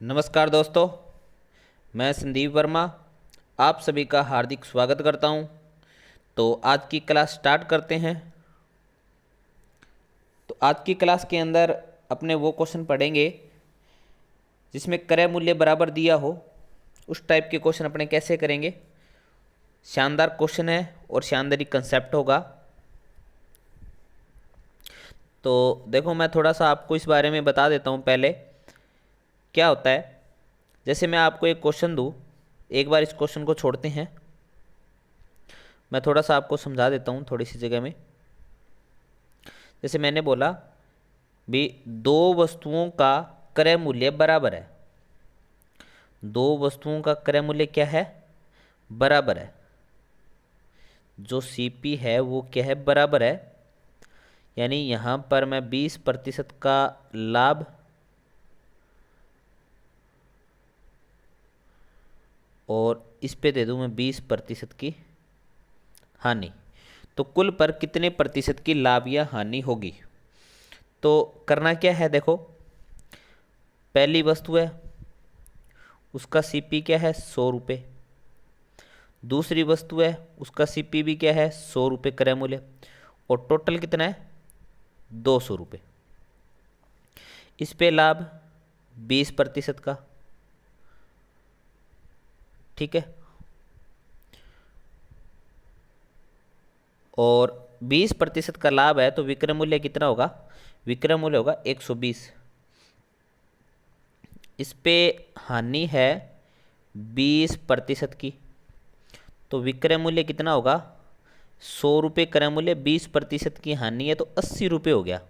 नमस्कार दोस्तों, मैं संदीप वर्मा आप सभी का हार्दिक स्वागत करता हूं। तो आज की क्लास स्टार्ट करते हैं। तो आज की क्लास के अंदर अपने वो क्वेश्चन पढ़ेंगे जिसमें क्रय मूल्य बराबर दिया हो। उस टाइप के क्वेश्चन अपने कैसे करेंगे। शानदार क्वेश्चन है और शानदारी कंसेप्ट होगा। तो देखो, मैं थोड़ा सा आपको इस बारे में बता देता हूँ। पहले क्या होता है, जैसे मैं आपको एक क्वेश्चन दूँ, एक बार इस क्वेश्चन को छोड़ते हैं। मैं थोड़ा सा आपको समझा देता हूँ थोड़ी सी जगह में। जैसे मैंने बोला भी, दो वस्तुओं का क्रय मूल्य बराबर है। दो वस्तुओं का क्रय मूल्य क्या है? बराबर है। जो सीपी है वो क्या है? बराबर है। यानी यहाँ पर मैं 20% का लाभ और इस पे दे दूँ मैं 20% की हानि। तो कुल पर कितने प्रतिशत की लाभ या हानि होगी? तो करना क्या है, देखो, पहली वस्तु है उसका सीपी क्या है? 100 रुपये। दूसरी वस्तु है उसका सीपी भी क्या है? 100 रुपये क्रय मूल्य। और टोटल कितना है? 200 रुपये। इस पे लाभ 20% का। ठीक है। और 20% का लाभ है तो विक्रय मूल्य कितना होगा? विक्रय मूल्य होगा 120। इस पे हानि है 20% की, तो विक्रय मूल्य कितना होगा? 100 रुपये क्रय मूल्य, 20% की हानि है तो 80 रुपये हो गया।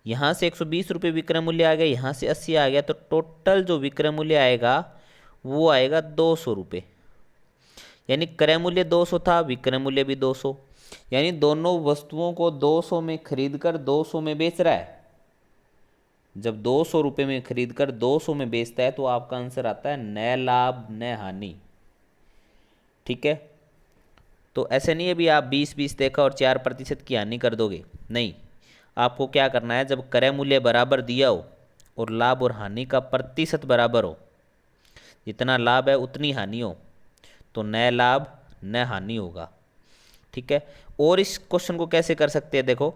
यहाँ से 120 रुपये विक्रय मूल्य आ गया, यहाँ से 80 आ गया, तो टोटल जो विक्रय मूल्य आएगा वो आएगा 200 रुपये। यानी क्रय मूल्य 200 था, विक्रय मूल्य भी 200। यानी दोनों वस्तुओं को 200 में खरीद कर 200 में बेच रहा है। जब 200 रुपये में खरीद कर 200 में बेचता है तो आपका आंसर आता है न लाभ न हानि। ठीक है। तो ऐसे नहीं है भी आप 20-20 देखा और 4% की हानि कर दोगे, नहीं। आपको क्या करना है, जब क्रय मूल्य बराबर दिया हो और लाभ और हानि का प्रतिशत बराबर हो, जितना लाभ है उतनी हानि हो, तो न लाभ न हानि होगा। ठीक है। और इस क्वेश्चन को कैसे कर सकते हैं, देखो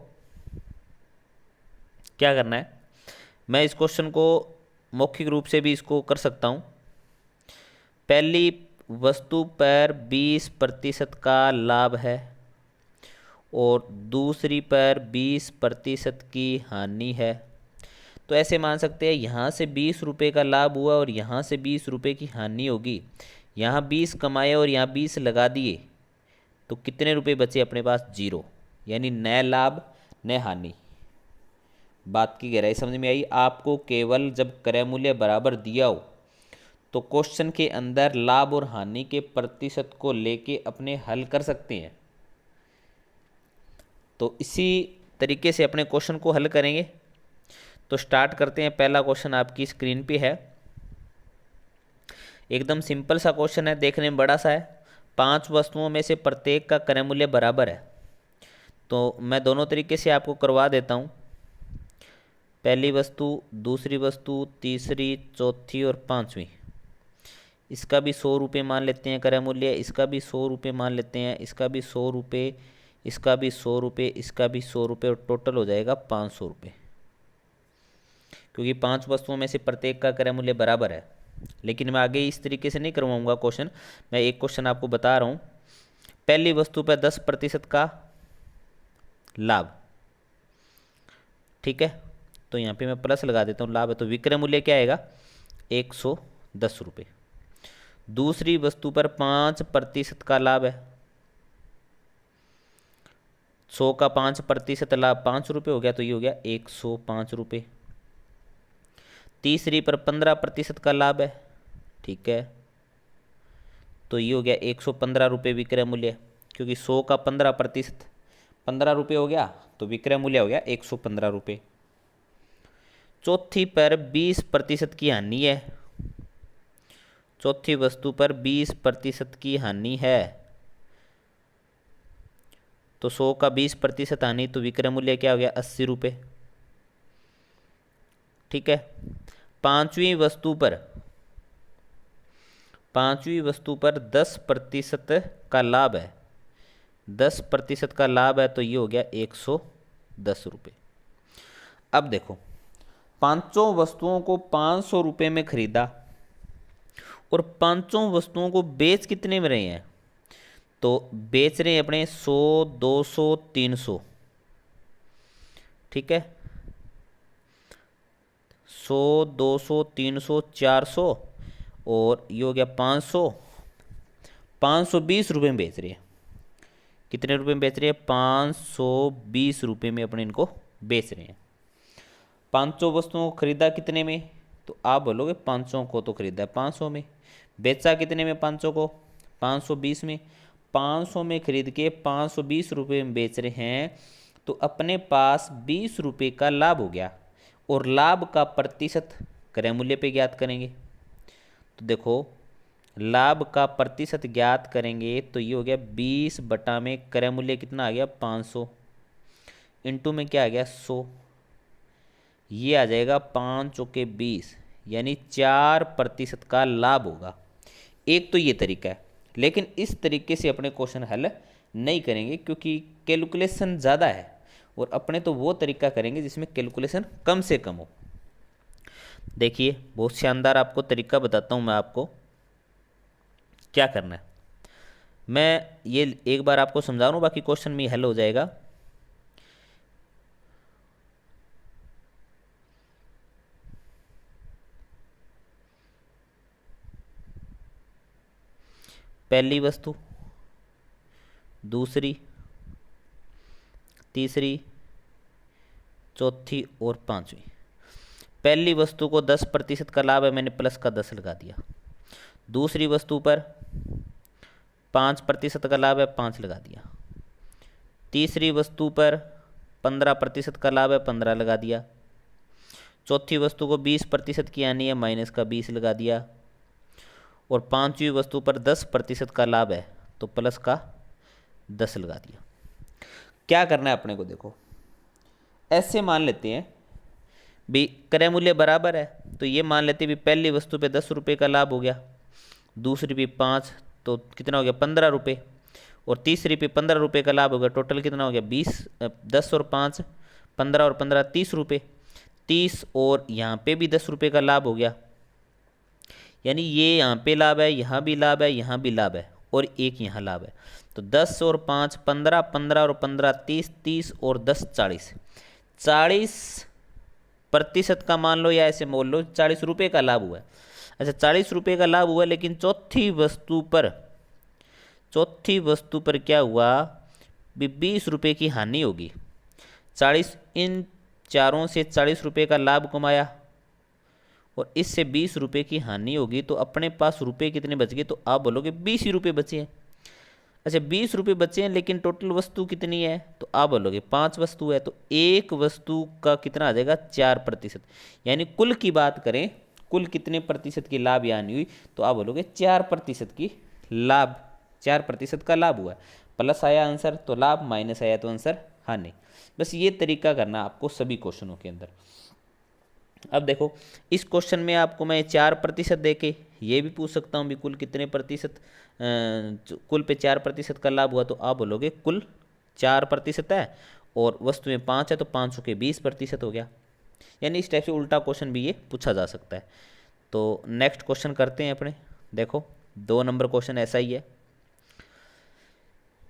क्या करना है। मैं इस क्वेश्चन को मौखिक रूप से भी इसको कर सकता हूँ। पहली वस्तु पर 20% का लाभ है और दूसरी पर 20% की हानि है। तो ऐसे मान सकते हैं यहाँ से 20 रुपये का लाभ हुआ और यहाँ से 20 रुपये की हानि होगी। यहाँ 20 कमाए और यहाँ 20 लगा दिए तो कितने रुपए बचे अपने पास? 0। यानी न लाभ न हानि। बात की गहराई समझ में आई? आपको केवल जब क्रय मूल्य बराबर दिया हो तो क्वेश्चन के अंदर लाभ और हानि के प्रतिशत को लेके अपने हल कर सकते हैं। तो इसी तरीके से अपने क्वेश्चन को हल करेंगे। तो स्टार्ट करते हैं। पहला क्वेश्चन आपकी स्क्रीन पे है। एकदम सिंपल सा क्वेश्चन है, देखने में बड़ा सा है। 5 वस्तुओं में से प्रत्येक का क्रय मूल्य बराबर है। तो मैं दोनों तरीके से आपको करवा देता हूँ। पहली वस्तु, दूसरी वस्तु, तीसरी, चौथी और पांचवी। इसका भी 100 रुपये मान लेते हैं क्रय मूल्य, इसका भी 100 रुपये मान लेते हैं, इसका भी 100 रुपये, इसका भी 100 रुपये, इसका भी 100 रुपये, और टोटल हो जाएगा 500 रुपये। क्योंकि 5 वस्तुओं में से प्रत्येक का क्रय मूल्य बराबर है। लेकिन मैं आगे इस तरीके से नहीं करवाऊंगा क्वेश्चन। मैं एक क्वेश्चन आपको बता रहा हूँ। पहली वस्तु पर 10% का लाभ। ठीक है। तो यहाँ पे मैं प्लस लगा देता हूँ, लाभ है तो विक्रय मूल्य क्या आएगा? 110 रुपये। दूसरी वस्तु पर 5% का लाभ है। 100 का 5% लाभ 5 रुपये हो गया, तो ये हो गया 105 रुपये। तीसरी पर 15% का लाभ है। ठीक है। तो ये हो गया 115 रुपये विक्रय मूल्य, क्योंकि 100 का 15%, 15 रुपये हो गया, तो विक्रय मूल्य हो गया 115 रुपये। चौथी पर 20% की हानि है। चौथी वस्तु पर 20% की हानि है, तो 100 का 20% हानि, तो विक्रय मूल्य क्या हो गया? 80 रुपये। ठीक है। पांचवी वस्तु पर 10% का लाभ है, 10% का लाभ है, तो ये हो गया 110 रुपये। अब देखो, पांचों वस्तुओं को 500 रुपये में खरीदा और पांचों वस्तुओं को बेच कितने में रहे हैं, तो बेच रहे हैं अपने 100, 200, 300, ठीक है, 100, 200, 300, 400 और ये हो गया 500, 520 रुपये में बेच रहे हैं। कितने रुपए में बेच रहे हैं, 520 रुपये में अपने इनको बेच रहे हैं। 500 वस्तुओं को खरीदा कितने में, तो आप बोलोगे 500 को तो खरीदा है 500 में, बेचा कितने में 500 को, 520 में। 500 में खरीद के 520 रुपये में बेच रहे हैं, तो अपने पास 20 रुपये का लाभ हो गया। और लाभ का प्रतिशत क्रय मूल्य पे ज्ञात करेंगे। तो देखो, लाभ का प्रतिशत ज्ञात करेंगे तो ये हो गया 20 बटा में क्रय मूल्य कितना आ गया 500, इंटू में क्या आ गया 100, ये आ जाएगा 5 चौके 20, यानी 4% का लाभ होगा। एक तो ये तरीका है, लेकिन इस तरीके से अपने क्वेश्चन हल नहीं करेंगे क्योंकि कैलकुलेशन ज़्यादा है, और अपने तो वो तरीका करेंगे जिसमें कैलकुलेशन कम से कम हो। देखिए, बहुत शानदार आपको तरीका बताता हूँ मैं आपको क्या करना है। मैं ये एक बार आपको समझा रहा हूँ, बाकी क्वेश्चन में हल हो जाएगा। पहली वस्तु, दूसरी, तीसरी, चौथी और पांचवी। पहली वस्तु को 10% का लाभ है, मैंने प्लस का 10 लगा दिया। दूसरी वस्तु पर 5% का लाभ है, 5 लगा दिया। तीसरी वस्तु पर 15% का लाभ है, 15 लगा दिया। चौथी वस्तु को 20% की आनी है, माइनस का 20 लगा दिया। और पांचवी वस्तु पर 10% का लाभ है, तो प्लस का 10 लगा दिया। क्या करना है अपने को, देखो ऐसे मान लेते हैं भी क्रय मूल्य बराबर है, तो ये मान लेते हैं भी पहली वस्तु पे 10 रुपये का लाभ हो गया, दूसरी पे 5, तो कितना हो गया 15 रुपये, और तीसरी पे 15 रुपये का लाभ हो गया, टोटल कितना हो गया 20, 10 और 5 15 और 15 30 रुपये, 30 और यहाँ पे भी 10 रुपये का लाभ हो गया, यानी ये यहाँ पे लाभ है, यहाँ भी लाभ है, यहाँ भी लाभ है, और एक यहाँ लाभ है। तो 10 और 5 15, 15 और 15 30, 30 और 10 40, 40% का मान लो या ऐसे मोल लो, 40 रुपये का लाभ हुआ है। अच्छा, 40 रुपये का लाभ हुआ, लेकिन चौथी वस्तु पर क्या हुआ भी 20 रुपये की हानि होगी। 40, इन चारों से 40 रुपये का लाभ कमाया और इससे 20 रुपये की हानि होगी, तो अपने पास रुपये कितने बच गए, तो आप बोलोगे 20 ही रुपये बचे हैं। अच्छा, 20 रुपये बचे हैं, लेकिन टोटल वस्तु कितनी है, तो आप बोलोगे 5 वस्तु है, तो एक वस्तु का कितना आ जाएगा 4%, यानी कुल की बात करें, कुल कितने प्रतिशत की लाभ यानी हुई, तो आप बोलोगे 4% की लाभ, 4% का लाभ हुआ है। प्लस आया आंसर तो लाभ, माइनस आया तो आंसर हानि। बस ये तरीका करना आपको सभी क्वेश्चनों के अंदर। अब देखो, इस क्वेश्चन में आपको मैं 4% दे के ये भी पूछ सकता हूँ भी कुल कितने प्रतिशत, कुल पे 4% का लाभ हुआ, तो आप बोलोगे कुल 4% है और वस्तु में 5 है, तो 500 के 20% हो गया। यानी इस टाइप से उल्टा क्वेश्चन भी ये पूछा जा सकता है। तो नेक्स्ट क्वेश्चन करते हैं अपने। देखो, 2 नंबर क्वेश्चन ऐसा ही है।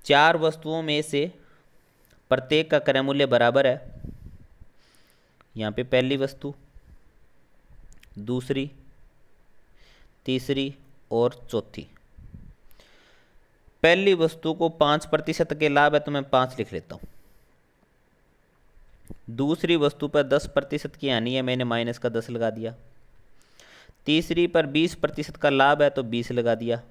4 वस्तुओं में से प्रत्येक का क्रय मूल्य बराबर है। यहाँ पे पहली वस्तु, दूसरी, तीसरी और चौथी। पहली वस्तु को 5% के लाभ है, तो मैं 5 लिख लेता हूँ। दूसरी वस्तु पर 10% की हानि है, मैंने माइनस का 10 लगा दिया। तीसरी पर 20% का लाभ है, तो 20 लगा दिया।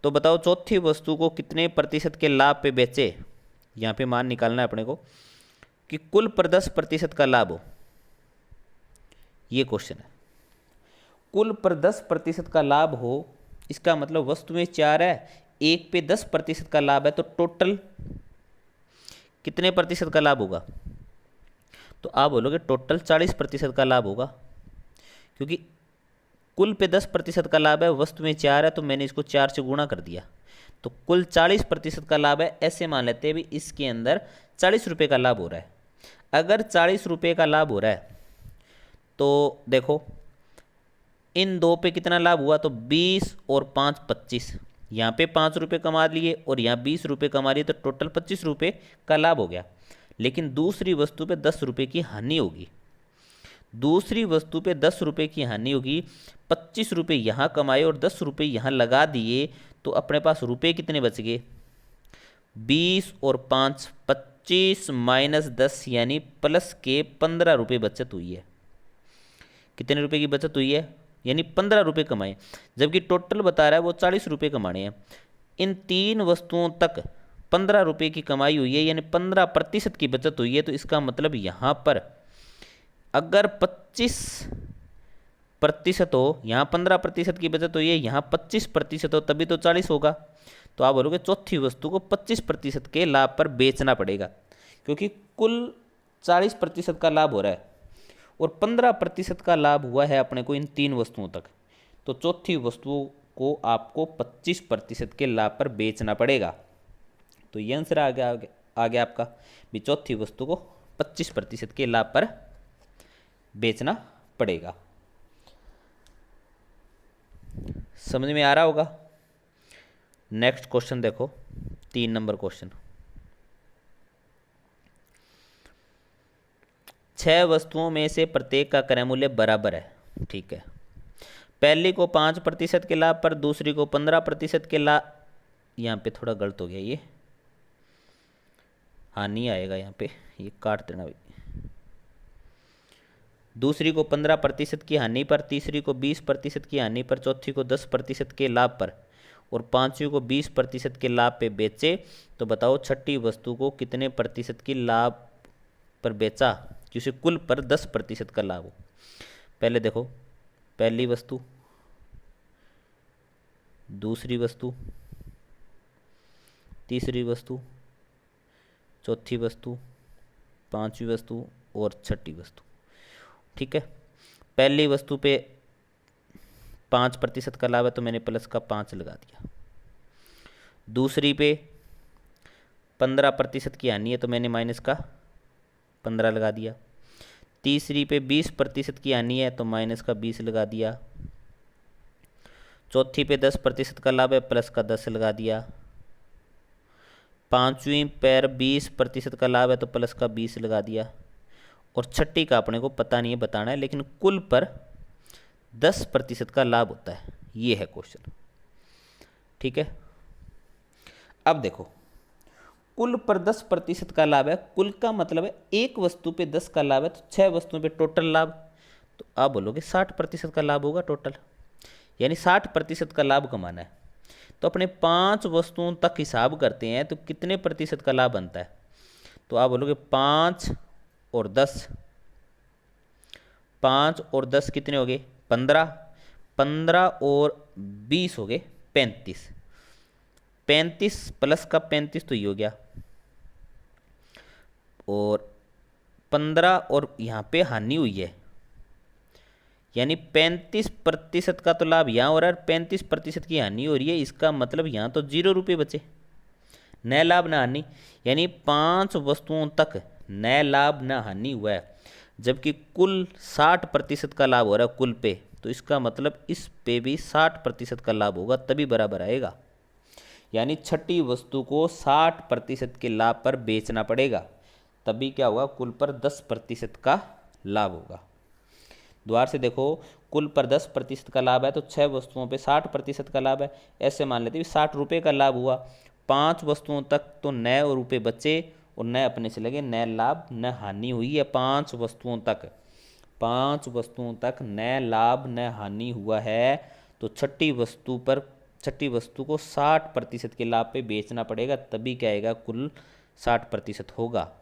तो बताओ चौथी वस्तु को कितने प्रतिशत के लाभ पे बेचे। यहाँ पे मान निकालना है अपने को कि कुल पर 10% का लाभ हो, ये क्वेश्चन है। कुल पर 10% का लाभ हो, इसका मतलब वस्तु में 4 है, एक पे 10% का लाभ है, तो टोटल कितने प्रतिशत का लाभ होगा, तो आप बोलोगे टोटल 40% का लाभ होगा, क्योंकि कुल पे 10% का लाभ है, वस्तु में 4 है तो मैंने इसको 4 से गुणा कर दिया, तो कुल 40% का लाभ है। ऐसे मान लेते हैं भी इसके अंदर 40 रुपये का लाभ हो रहा है। अगर 40 रुपये का लाभ हो रहा है तो देखो इन दो पे कितना लाभ हुआ, तो 20 और 5 25, यहाँ पे 5 रुपये कमा लिए और यहाँ 20 रुपये कमा लिए, तो टोटल 25 रुपये का लाभ हो गया। लेकिन दूसरी वस्तु पे 10 रुपये की हानि होगी, दूसरी वस्तु पे 10 रुपये की हानि होगी। 25 रुपये यहाँ कमाए और 10 रुपये यहाँ लगा दिए, तो अपने पास रुपये कितने बच गए, 20 और 5 25 माइनस 10 यानी प्लस के 15 रुपये बचत हुई है। कितने रुपए की बचत हुई है, यानी 15 रुपये कमाए, जबकि टोटल बता रहा है वो 40 रुपये कमाने हैं। इन तीन वस्तुओं तक 15 रुपये की कमाई हुई है, यानी 15% की बचत हुई है। तो इसका मतलब यहाँ पर अगर 25% हो, यहाँ 15% की बचत हुई है, यहाँ 25% हो, तभी तो 40 होगा। तो आप बोलोगे चौथी वस्तु को 25% के लाभ पर बेचना पड़ेगा, क्योंकि कुल 40% का लाभ हो रहा है और 15% का लाभ हुआ है अपने को इन तीन वस्तुओं तक। तो चौथी वस्तु को आपको 25% के लाभ पर बेचना पड़ेगा। तो ये आंसर आ गया आपका भी, चौथी वस्तु को 25% के लाभ पर बेचना पड़ेगा। समझ में आ रहा होगा। नेक्स्ट क्वेश्चन देखो, 3 नंबर क्वेश्चन। 6 वस्तुओं में से प्रत्येक का क्रय मूल्य बराबर है, ठीक है। पहली को 5% के लाभ पर, दूसरी को 15% के लाभ, यहाँ पे थोड़ा गलत हो गया, ये हानि आएगा यहाँ पे, ये काट देना भाई। दूसरी को 15% की हानि पर, तीसरी को 20% की हानि पर, चौथी को 10% के लाभ पर और पांचवी को 20% के लाभ पे बेचे। तो बताओ छठी वस्तु को कितने प्रतिशत की लाभ पर बेचा, जिसे कुल पर 10% का लाभ हो। पहले देखो, पहली वस्तु, दूसरी वस्तु, तीसरी वस्तु, चौथी वस्तु, पांचवी वस्तु और छठी वस्तु, ठीक है। पहली वस्तु पे 5% का लाभ है तो मैंने प्लस का 5 लगा दिया। दूसरी पे 15% की हानि है तो मैंने माइनस का 15 लगा दिया। तीसरी पे 20% की हानि है तो माइनस का 20 लगा दिया। चौथी पे 10% का लाभ है, प्लस का 10 लगा दिया। पांचवी पर 20% का लाभ है तो प्लस का 20 लगा दिया। और छठी का अपने को पता नहीं है, बताना है, लेकिन कुल पर 10% का लाभ होता है। ये है क्वेश्चन, ठीक है। अब देखो, कुल पर 10% का लाभ है, कुल का मतलब है एक वस्तु पे 10 का लाभ है तो 6 वस्तुओं पे टोटल लाभ। तो आप बोलोगे 60% का लाभ होगा टोटल, यानी 60% का लाभ कमाना है। तो अपने 5 वस्तुओं तक हिसाब करते हैं तो कितने प्रतिशत का लाभ बनता है। तो आप बोलोगे 5 और 10, 5 और 10 कितने हो गए, 15, 15 और 20 हो गए 35, 35 प्लस का 35 तो ये हो गया, और 15 और यहाँ पे हानि हुई है, यानी 35% का तो लाभ यहाँ हो रहा है, 35% की हानि हो रही है। इसका मतलब यहाँ तो 0 रुपये बचे, न लाभ न हानि, यानी 5 वस्तुओं तक न लाभ न हानि हुआ है, जबकि कुल 60% का लाभ हो रहा है कुल पे। तो इसका मतलब इस पे भी 60% का लाभ होगा तभी बराबर आएगा, यानी छठी वस्तु को 60% के लाभ पर बेचना पड़ेगा, तभी क्या होगा, कुल पर 10% का लाभ होगा। द्वार से देखो, कुल पर 10% का लाभ है तो 6 वस्तुओं पे 60% का लाभ है। ऐसे मान लेते हैं 60 रुपये का लाभ हुआ, 5 वस्तुओं तक तो नए रुपये बचे और नए अपने से लगे, नए लाभ न हानि हुई है। 5 वस्तुओं तक, 5 वस्तुओं तक न लाभ न हानि हुआ है। तो छठी वस्तु को 60% के लाभ पे बेचना पड़ेगा, तभी क्या आएगा, कुल 60% होगा,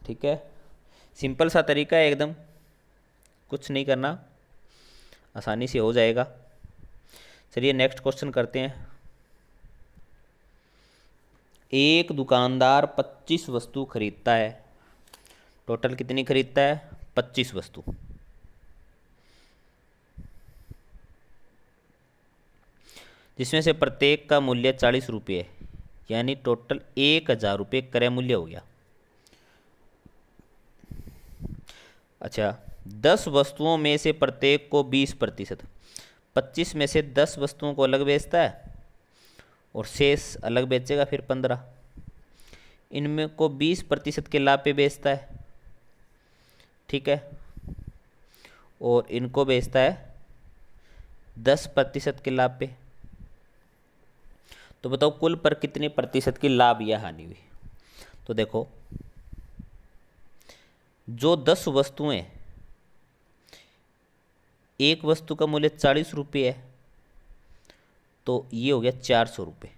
ठीक है। सिंपल सा तरीका है एकदम, कुछ नहीं करना, आसानी से हो जाएगा। चलिए नेक्स्ट क्वेश्चन करते हैं। एक दुकानदार 25 वस्तु खरीदता है। टोटल कितनी खरीदता है? 25 वस्तु। जिसमें से प्रत्येक का मूल्य 40 रुपये है, यानी टोटल 1000 रुपये क्रय मूल्य हो गया। अच्छा, 10 वस्तुओं में से प्रत्येक को 20%, 25 में से 10 वस्तुओं को अलग बेचता है और शेष अलग बेचेगा फिर 15। इनमें को 20% के लाभ पे बेचता है, ठीक है, और इनको बेचता है 10% के लाभ पे। तो बताओ कुल पर कितने प्रतिशत की लाभ या हानि हुई? तो देखो, जो 10 वस्तुएं, एक वस्तु का मूल्य 40 रुपये है, तो ये हो गया 400 रुपये,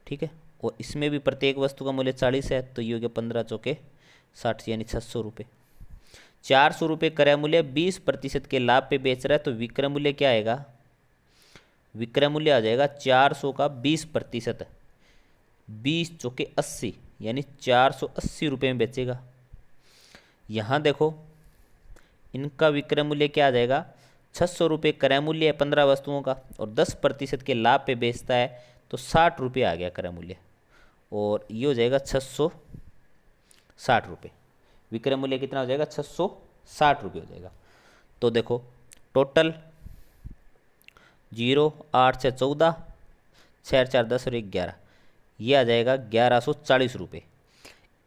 ठीक है। और इसमें भी प्रत्येक वस्तु का मूल्य 40 है, तो ये हो गया 15 चौके 60, यानी 600 रुपये। 400 रुपये क्रय मूल्य, 20% के लाभ पे बेच रहा है, तो विक्रय मूल्य क्या आएगा? विक्रय मूल्य आ जाएगा 400 का 20%, 20 चौके 80, यानी 480 रुपये में बेचेगा। यहाँ देखो, इनका विक्रय मूल्य क्या आ जाएगा? 600 रुपये क्रय मूल्य है 15 वस्तुओं का, और 10% के लाभ पे बेचता है, तो 60 रुपये आ गया क्रय मूल्य, और ये हो जाएगा 660 रुपये। विक्रय मूल्य कितना हो जाएगा? 660 रुपये हो जाएगा। तो देखो, टोटल 0, 8, 6, 14, 6, 4, 10 और 1, 11, ये आ जाएगा 1140 रुपये।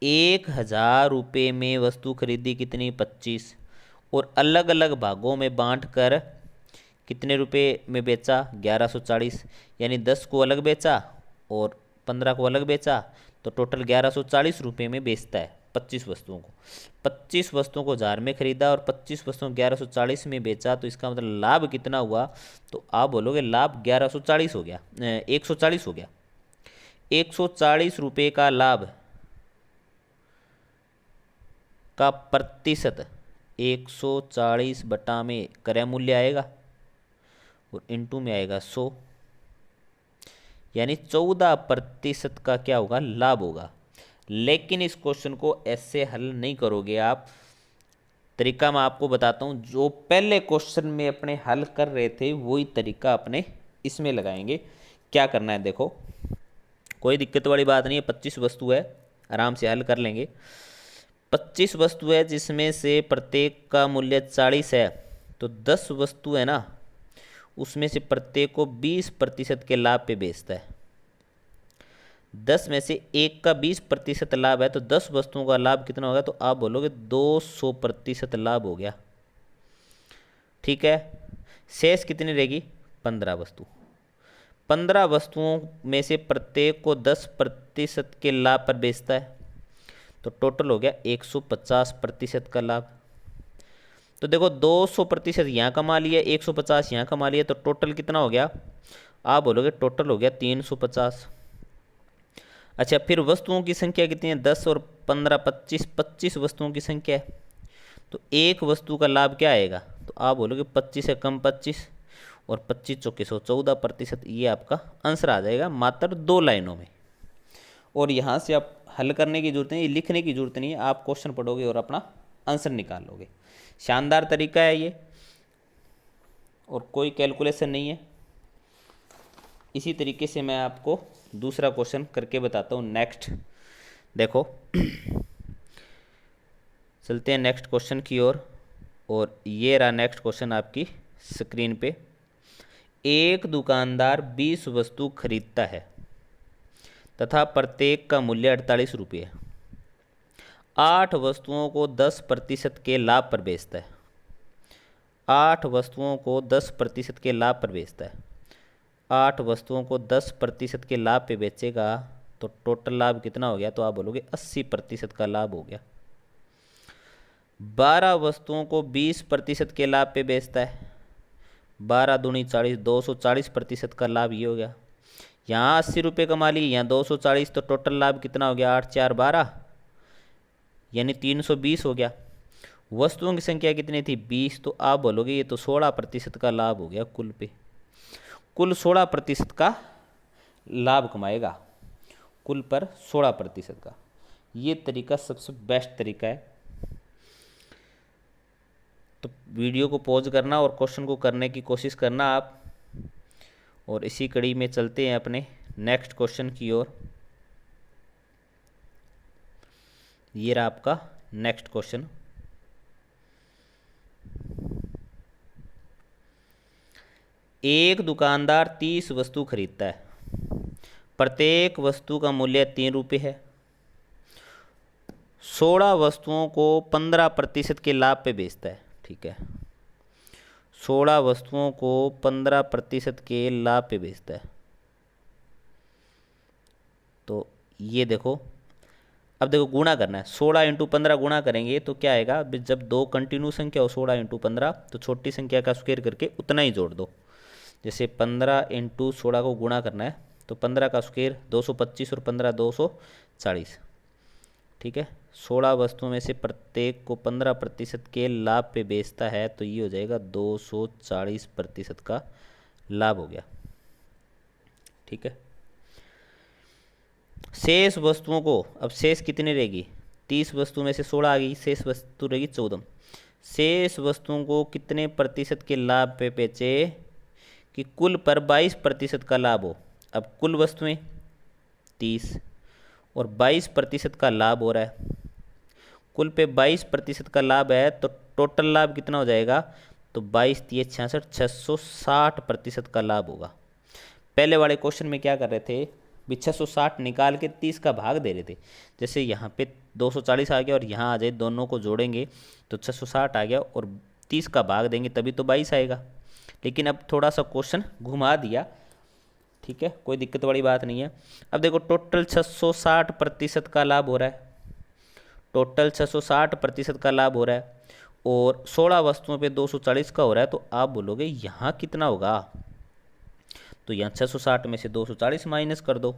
1000 रुपये में वस्तु खरीदी कितनी? 25, और अलग अलग भागों में बांट कर कितने रुपए में बेचा? 1140, यानी 10 को अलग बेचा और 15 को अलग बेचा, तो टोटल 1140 रुपये में बेचता है 25 वस्तुओं को। 25 वस्तुओं को 1000 में खरीदा और 25 वस्तुओं को 1140 में बेचा, तो इसका मतलब लाभ कितना हुआ? तो आप बोलोगे लाभ 1140 हो गया, 140 हो गया। 140 रुपये का लाभ का प्रतिशत 140 बटा में क्रय मूल्य आएगा और इनटू में आएगा 100, यानी 14% का क्या होगा? लाभ होगा। लेकिन इस क्वेश्चन को ऐसे हल नहीं करोगे आप। तरीका मैं आपको बताता हूँ, जो पहले क्वेश्चन में अपने हल कर रहे थे वही तरीका अपने इसमें लगाएंगे। क्या करना है देखो, कोई दिक्कत वाली बात नहीं है, 25 वस्तु है, आराम से हल कर लेंगे। 25 वस्तु है जिसमें से प्रत्येक का मूल्य 40 है, तो 10 वस्तु है ना, उसमें से प्रत्येक को 20% के लाभ पे बेचता है। 10 में से एक का 20% लाभ है, तो 10 वस्तुओं का लाभ कितना होगा? तो आप बोलोगे 200% लाभ हो गया, ठीक है। शेष कितनी रहेगी? 15 वस्तु। 15 वस्तुओं में से प्रत्येक को 10% के लाभ पर बेचता है, तो टोटल हो गया 150% का लाभ। तो देखो, 200% यहाँ कमा लिया, 150 यहाँ कमा लिया, तो टोटल कितना हो गया? आप बोलोगे टोटल हो गया 350। अच्छा, फिर वस्तुओं की संख्या कितनी है? 10 और 15, 25 वस्तुओं की संख्या है, तो एक वस्तु का लाभ क्या आएगा? तो आप बोलोगे 25 से कम 25, और 25 चौके 100, 14%। ये आपका आंसर आ जाएगा मात्र 2 लाइनों में। और यहाँ से आप हल करने की जरूरत नहीं, लिखने की जरूरत नहीं है, आप क्वेश्चन पढ़ोगे और अपना आंसर निकाल लोगे। शानदार तरीका है ये, और कोई कैलकुलेशन नहीं है। इसी तरीके से मैं आपको दूसरा क्वेश्चन करके बताता हूँ। नेक्स्ट देखो, चलते हैं नेक्स्ट क्वेश्चन की ओर। और ये रहा नेक्स्ट क्वेश्चन आपकी स्क्रीन पे। एक दुकानदार 20 वस्तु खरीदता है तथा प्रत्येक का मूल्य 48 रुपये है। 8 वस्तुओं को 10% के लाभ पर बेचता है। 8 वस्तुओं को 10% के लाभ पर बेचता है। 8 वस्तुओं को 10% के लाभ पे बेचेगा, तो टोटल लाभ कितना हो गया? तो आप बोलोगे 80% का लाभ हो गया। 12 वस्तुओं को 20% के लाभ पे बेचता है। 12 दूनी 40, 240% का लाभ ये हो गया। यहाँ 80 रुपये कमा लिए, यहाँ 240, तो टोटल लाभ कितना हो गया? 8, 4, 12, यानी 320 हो गया। वस्तुओं की संख्या कितनी थी? 20, तो आप बोलोगे ये तो 16% का लाभ हो गया कुल पे। कुल 16% का लाभ कमाएगा, कुल पर 16% का। ये तरीका सबसे बेस्ट तरीका है। तो वीडियो को पॉज करना और क्वेश्चन को करने की कोशिश करना आप, और इसी कड़ी में चलते हैं अपने नेक्स्ट क्वेश्चन की ओर। ये रहा आपका नेक्स्ट क्वेश्चन। एक दुकानदार 30 वस्तु खरीदता है, प्रत्येक वस्तु का मूल्य 3 रुपये है। 16 वस्तुओं को 15% के लाभ पे बेचता है। ठीक है, 16 वस्तुओं को 15% के लाभ पे बेचता है। तो ये देखो, अब देखो गुणा करना है। 16 इंटू 15 गुणा करेंगे तो क्या आएगा, जब दो कंटिन्यू संख्या हो 16 इंटू 15, तो छोटी संख्या का स्क्वायर करके उतना ही जोड़ दो। जैसे 15 इंटू 16 को गुणा करना है तो 15 का स्क्वायर 225 और 15 240। ठीक है, 16 वस्तुओं में से प्रत्येक को 15% के लाभ पे बेचता है, तो ये हो जाएगा 240% का लाभ हो गया। ठीक है, शेष वस्तुओं को, अब शेष कितनी रहेगी, 30 वस्तु में से 16 आ गई, शेष वस्तु रहेगी 14। शेष वस्तुओं को कितने प्रतिशत के लाभ पे बेचे कि कुल पर 22% का लाभ हो। अब कुल वस्तुएं 30 और 22% का लाभ हो रहा है, कुल पे 22% का लाभ है, तो टोटल लाभ कितना हो जाएगा, तो 22 × 66 660% का लाभ होगा। पहले वाले क्वेश्चन में क्या कर रहे थे, भी 660 निकाल के 30 का भाग दे रहे थे। जैसे यहाँ पे 240 आ गया और यहाँ आ जाए, दोनों को जोड़ेंगे तो 660 आ गया और 30 का भाग देंगे तभी तो 22 आएगा। लेकिन अब थोड़ा सा क्वेश्चन घुमा दिया। ठीक है, कोई दिक्कत वाली बात नहीं है। अब देखो टोटल 660% का लाभ हो रहा है, टोटल 660% का लाभ हो रहा है और 16 वस्तुओं पे 240 का हो रहा है। तो आप बोलोगे यहाँ कितना होगा, तो यहाँ 660 में से 240 माइनस कर दो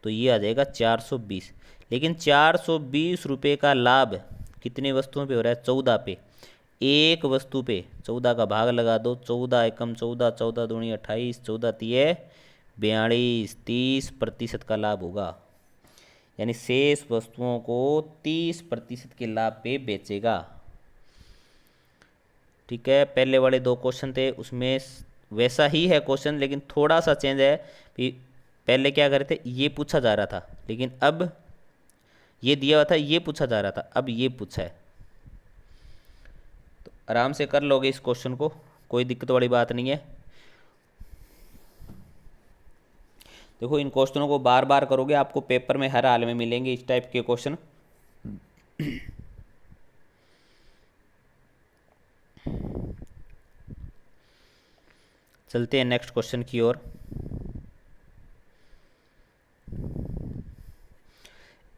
तो ये आ जाएगा 420। लेकिन 420 रुपये का लाभ कितनी वस्तुओं पे हो रहा है, 14 पे। एक वस्तु पे 14 का भाग लगा दो, 14 एकम 14, 14 दूनी 28, 14 तिये 42, 30% का लाभ होगा। यानी शेष वस्तुओं को 30% के लाभ पे बेचेगा। ठीक है, पहले वाले दो क्वेश्चन थे उसमें वैसा ही है क्वेश्चन, लेकिन थोड़ा सा चेंज है कि पहले क्या कर रहे थे, ये पूछा जा रहा था, लेकिन अब ये दिया हुआ था, ये पूछा जा रहा था, अब ये पूछा है। तो आराम से कर लोगे इस क्वेश्चन को, कोई दिक्कत वाली बात नहीं है। देखो इन क्वेश्चनों को बार बार करोगे, आपको पेपर में हर हाल में मिलेंगे इस टाइप के क्वेश्चन। चलते हैं नेक्स्ट क्वेश्चन की ओर।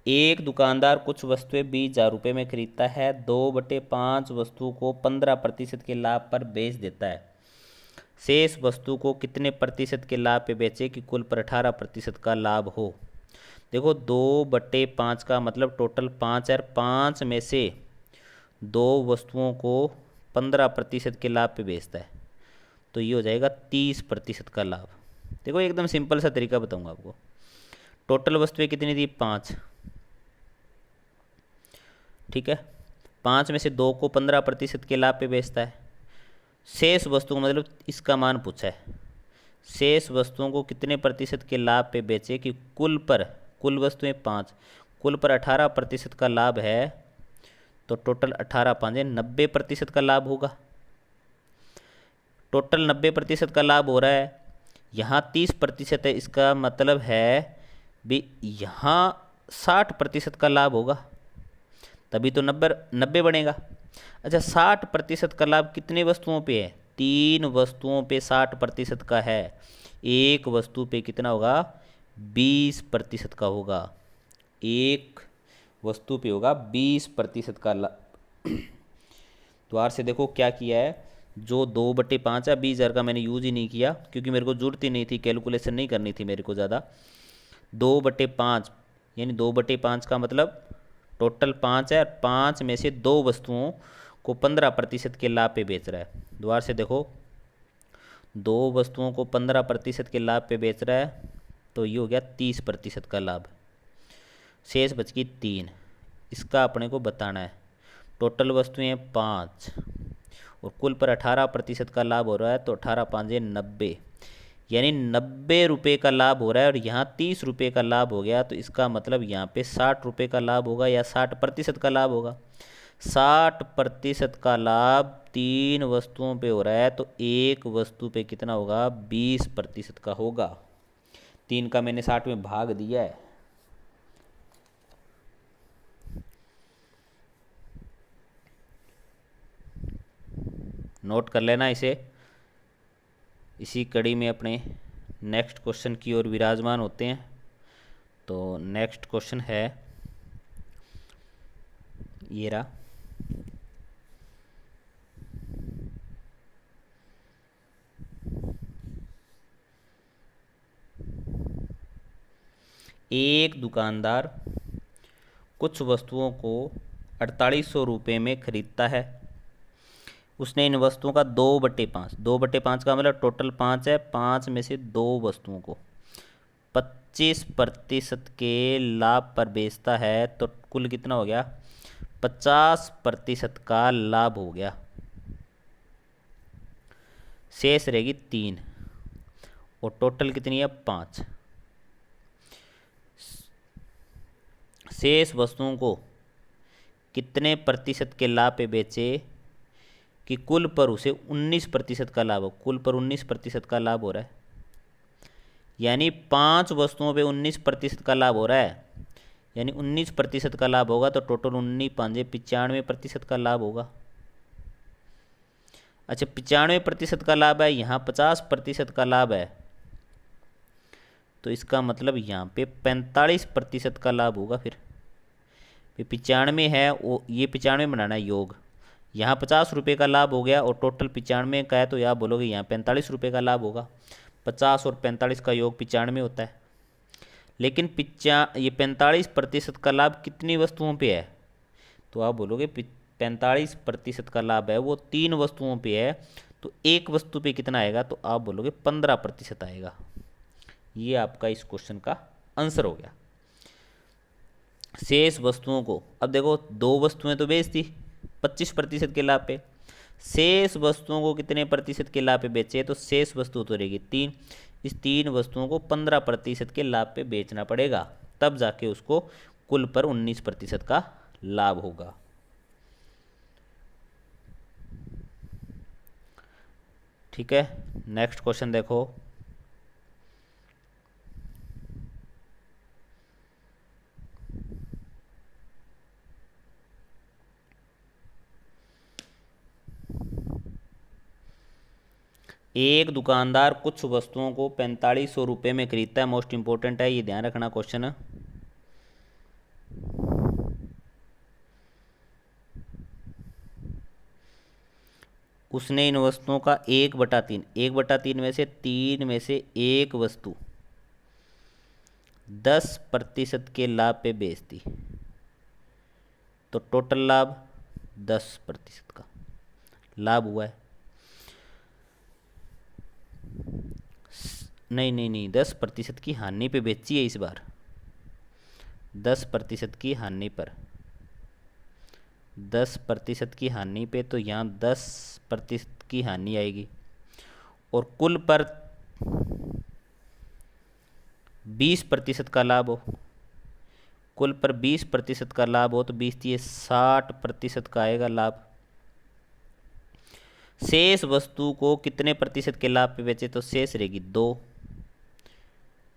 एक दुकानदार कुछ वस्तुएं 20,000 रुपये में खरीदता है, 2/5 वस्तु को 15% के लाभ पर बेच देता है। शेष वस्तु को कितने प्रतिशत के लाभ पे बेचे कि कुल पर 18% का लाभ हो। देखो 2/5 का मतलब टोटल 5 है, 5 में से 2 वस्तुओं को 15% के लाभ पे बेचता है, तो ये हो जाएगा 30% का लाभ। देखो एकदम सिंपल सा तरीका बताऊंगा आपको। टोटल वस्तुएं कितनी थी, 5। ठीक है, 5 में से 2 को 15% के लाभ पे बेचता है। शेष वस्तु को मतलब इसका मान पूछा है, शेष वस्तुओं को कितने प्रतिशत के लाभ पे बेचे कि कुल पर, कुल वस्तुएं 5, कुल पर 18% का लाभ है, तो टोटल 18 5 90% का लाभ होगा। टोटल 90% का लाभ हो रहा है, यहाँ 30% है, इसका मतलब है भी यहाँ 60% का लाभ होगा, तभी तो 90 बनेगा। अच्छा 60% का लाभ कितनी वस्तुओं पे है, 3 वस्तुओं पे 60% का है, एक वस्तु पे कितना होगा, 20% का होगा, एक वस्तु पे होगा 20% का लाभ। द्वार से देखो क्या किया है, जो 2/5 है, 20,000 का मैंने यूज ही नहीं किया क्योंकि मेरे को जरूरत ही नहीं थी, कैलकुलेशन नहीं करनी थी मेरे को ज़्यादा। 2/5 यानी 2/5 का मतलब टोटल 5 है और 5 में से 2 वस्तुओं को 15% के लाभ पे बेच रहा है। द्वार से देखो 2 वस्तुओं को 15% के लाभ पे बेच रहा है, तो ये हो गया 30% का लाभ। शेष बच गई 3, इसका अपने को बताना है। टोटल वस्तुएं 5 और कुल पर 18% का लाभ हो रहा है, तो 18 5 90, यानी 90 रुपये का लाभ हो रहा है और यहाँ 30 रुपये का लाभ हो गया। तो इसका मतलब यहाँ पे 60 रुपये का लाभ होगा या 60% का लाभ होगा। 60% का लाभ 3 वस्तुओं पे हो रहा है, तो एक वस्तु पे कितना होगा? 20% का होगा। 3 का मैंने 60 में भाग दिया है। नोट कर लेना इसे। इसी कड़ी में अपने नेक्स्ट क्वेश्चन की ओर विराजमान होते हैं। तो नेक्स्ट क्वेश्चन है ये रहा। एक दुकानदार कुछ वस्तुओं को 4800 रुपये में खरीदता है। उसने इन वस्तुओं का 2/5, 2/5 का मतलब टोटल 5 है, 5 में से 2 वस्तुओं को 25% के लाभ पर बेचता है। तो कुल कितना हो गया? 50% का लाभ हो गया। शेष रहेगी 3 और टोटल कितनी है? 5। शेष वस्तुओं को कितने प्रतिशत के लाभ पे बेचे कि कुल पर उसे 19% का लाभ हो? कुल पर 19% का लाभ हो रहा है, यानी 5 वस्तुओं पे 19% का लाभ हो रहा है, यानी 19% का लाभ होगा। तो टोटल 19 5 95% का लाभ होगा। अच्छा, 95% का लाभ है, यहाँ 50% का लाभ है, तो इसका मतलब यहाँ पे 45% का लाभ होगा। फिर 95 है, वो ये 95 बनाना है योग। यहाँ 50 रुपये का लाभ हो गया और टोटल 95 का है, तो यहाँ बोलोगे यहाँ 45 रुपये का लाभ होगा। 50 और 45 का योग 95 होता है। लेकिन ये 45% का लाभ कितनी वस्तुओं पे है? तो आप बोलोगे 45% का लाभ है वो 3 वस्तुओं पे है, तो एक वस्तु पे कितना आएगा? तो आप बोलोगे 15% आएगा। ये आपका इस क्वेश्चन का आंसर हो गया। शेष वस्तुओं को, अब देखो 2 वस्तुएं तो बेच दी 25% के लाभ पे, शेष वस्तुओं को कितने प्रतिशत के लाभ पे बेचे? तो शेष वस्तु तो रहेगी 3, इस 3 वस्तुओं को 15% के लाभ पे बेचना पड़ेगा, तब जाके उसको कुल पर 19% का लाभ होगा। ठीक है, नेक्स्ट क्वेश्चन देखो। एक दुकानदार कुछ वस्तुओं को 4500 रुपये में खरीदता है। मोस्ट इंपॉर्टेंट है, ये ध्यान रखना क्वेश्चन। उसने इन वस्तुओं का 1/3 में से 3 में से एक वस्तु 10% के लाभ पे बेच दी, तो टोटल लाभ 10% का लाभ हुआ है। नहीं नहीं नहीं, 10% की हानि पे बेची है इस बार, 10% की हानि पर, 10% की हानि पे, तो यहाँ 10% की हानि आएगी और कुल पर 20% का लाभ हो। कुल पर 20% का लाभ हो तो 60% का आएगा लाभ। शेष वस्तु को कितने प्रतिशत के लाभ पे बेचे? तो शेष रहेगी 2।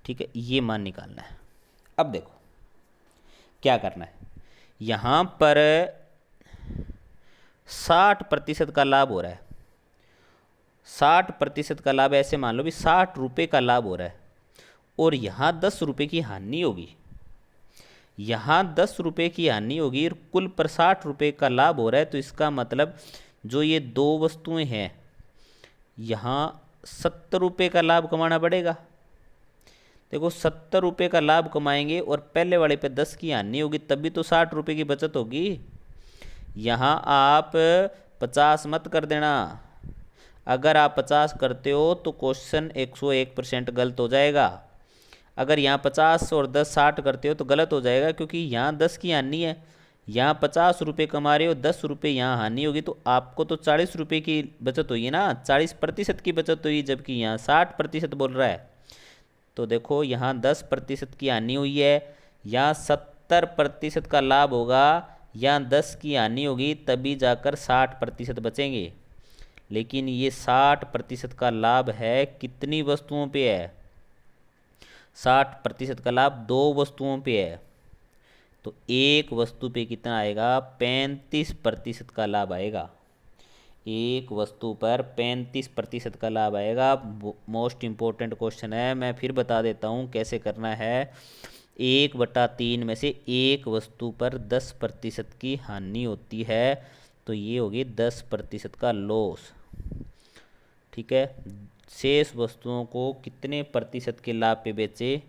ठीक है, ये मान निकालना है। अब देखो क्या करना है। यहाँ पर 60% का लाभ हो रहा है, 60% का लाभ ऐसे मान लो भी 60 रुपये का लाभ हो रहा है, और यहाँ 10 रुपये की हानि होगी। यहाँ 10 रुपये की हानि होगी और कुल पर 60 रुपये का लाभ हो रहा है, तो इसका मतलब जो ये 2 वस्तुएं हैं, यहाँ 70 रुपये का लाभ कमाना पड़ेगा। देखो 70 रुपये का लाभ कमाएंगे और पहले वाले पे 10 की हानि होगी, तभी तो 60 रुपये की बचत होगी। यहाँ आप 50 मत कर देना। अगर आप 50 करते हो तो क्वेश्चन 101% गलत हो जाएगा। अगर यहाँ 50 और 10 60 करते हो तो गलत हो जाएगा, क्योंकि यहाँ 10 की हानि है, यहाँ 50 रुपये कमा रहे हो, 10 रुपये यहाँ हानि होगी, तो आपको तो 40 रुपये की बचत हुई है ना, 40% की बचत हुई, जबकि यहाँ 60% बोल रहा है। तो देखो यहाँ 10% की हानि हुई है, यहाँ 70% का लाभ होगा, यहाँ 10 की हानि होगी, तभी जाकर 60% बचेंगे। लेकिन ये 60% का लाभ है कितनी वस्तुओं पे है? 60% का लाभ 2 वस्तुओं पे है, तो एक वस्तु पे कितना आएगा? 35% का लाभ आएगा। एक वस्तु पर 35% का लाभ आएगा। मोस्ट इम्पोर्टेंट क्वेश्चन है, मैं फिर बता देता हूँ कैसे करना है। 1/3 में से एक वस्तु पर 10% की हानि होती है, तो ये होगी 10% का लॉस। ठीक है, शेष वस्तुओं को कितने प्रतिशत के लाभ पे बेचे,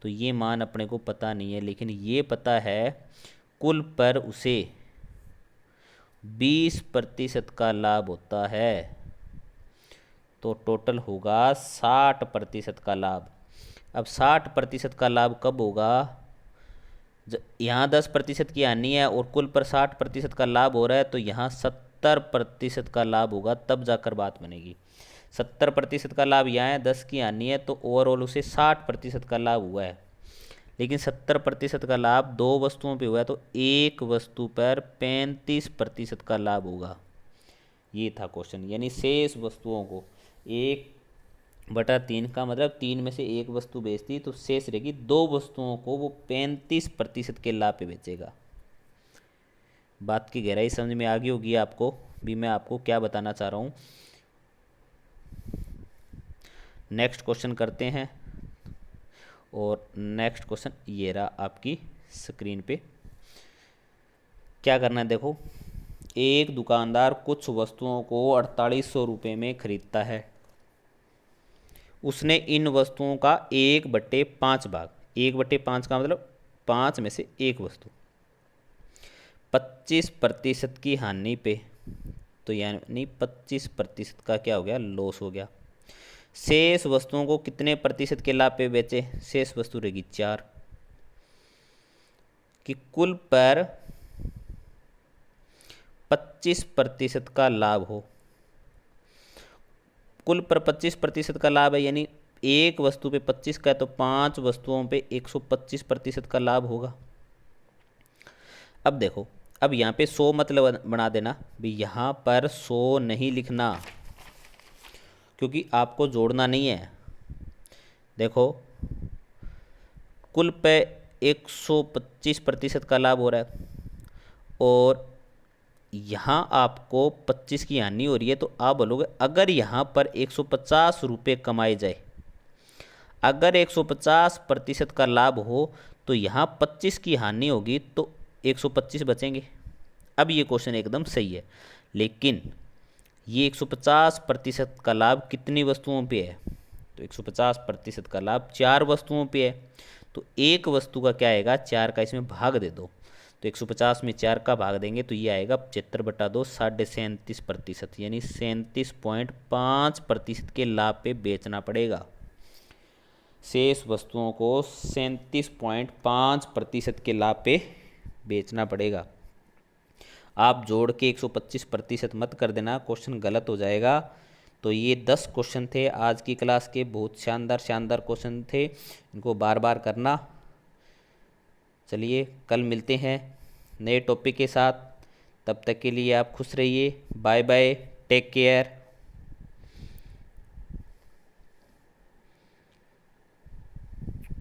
तो ये मान अपने को पता नहीं है, लेकिन ये पता है कुल पर उसे 20% का लाभ होता है, तो टोटल होगा 60% का लाभ। अब 60% का लाभ कब होगा? यहाँ 10% की हानि है और कुल पर 60% का लाभ हो रहा है, तो यहाँ 70% का लाभ होगा, तब जाकर बात बनेगी। 70% का लाभ यहाँ है, 10 की हानि है, तो ओवरऑल उसे 60% का लाभ हुआ है। लेकिन 70% का लाभ 2 वस्तुओं पे हुआ है, तो एक वस्तु पर 35% का लाभ होगा। ये था क्वेश्चन, यानी शेष वस्तुओं को 1/3 का मतलब 3 में से एक वस्तु बेचती, तो शेष रहेगी 2 वस्तुओं को वो 35% के लाभ पे बेचेगा। बात की गहराई समझ में आ गई होगी आपको भी, मैं आपको क्या बताना चाह रहा हूँ। नेक्स्ट क्वेश्चन करते हैं, और नेक्स्ट क्वेश्चन ये रहा आपकी स्क्रीन पे। क्या करना है देखो, एक दुकानदार कुछ वस्तुओं को 4800 रुपये में खरीदता है। उसने इन वस्तुओं का 1/5 भाग, 1/5 का मतलब 5 में से एक वस्तु, 25% की हानि पे, तो यानी 25% का क्या हो गया? लॉस हो गया। शेष वस्तुओं को कितने प्रतिशत के लाभ पे बेचे? शेष वस्तु रहेगी 4, कि कुल पर 25% का लाभ हो। कुल पर 25% का लाभ है, यानी एक वस्तु पे 25 का है, तो 5 वस्तुओं पे 125% का लाभ होगा। अब देखो, अब यहाँ पे 100 मतलब बना देना भी, यहाँ पर 100 नहीं लिखना, क्योंकि आपको जोड़ना नहीं है। देखो, कुल पे 125% का लाभ हो रहा है, और यहाँ आपको 25 की हानि हो रही है, तो आप बोलोगे अगर यहाँ पर 150 रुपये कमाए जाए, अगर 150% का लाभ हो, तो यहाँ 25 की हानि होगी, तो 125 बचेंगे। अब ये क्वेश्चन एकदम सही है, लेकिन ये 150% का लाभ कितनी वस्तुओं पे है? तो 150% का लाभ 4 वस्तुओं पे है, तो एक वस्तु का क्या आएगा? 4 का इसमें भाग दे दो, तो 150 में 4 का भाग देंगे तो ये आएगा 75/2, 37.5%, यानी 37.5% के लाभ पे बेचना पड़ेगा। शेष वस्तुओं को 37.5% के लाभ पे बेचना पड़ेगा। आप जोड़ के 125% मत कर देना, क्वेश्चन गलत हो जाएगा। तो ये 10 क्वेश्चन थे आज की क्लास के, बहुत शानदार शानदार क्वेश्चन थे, इनको बार बार करना। चलिए कल मिलते हैं नए टॉपिक के साथ, तब तक के लिए आप खुश रहिए। Bye bye, take care.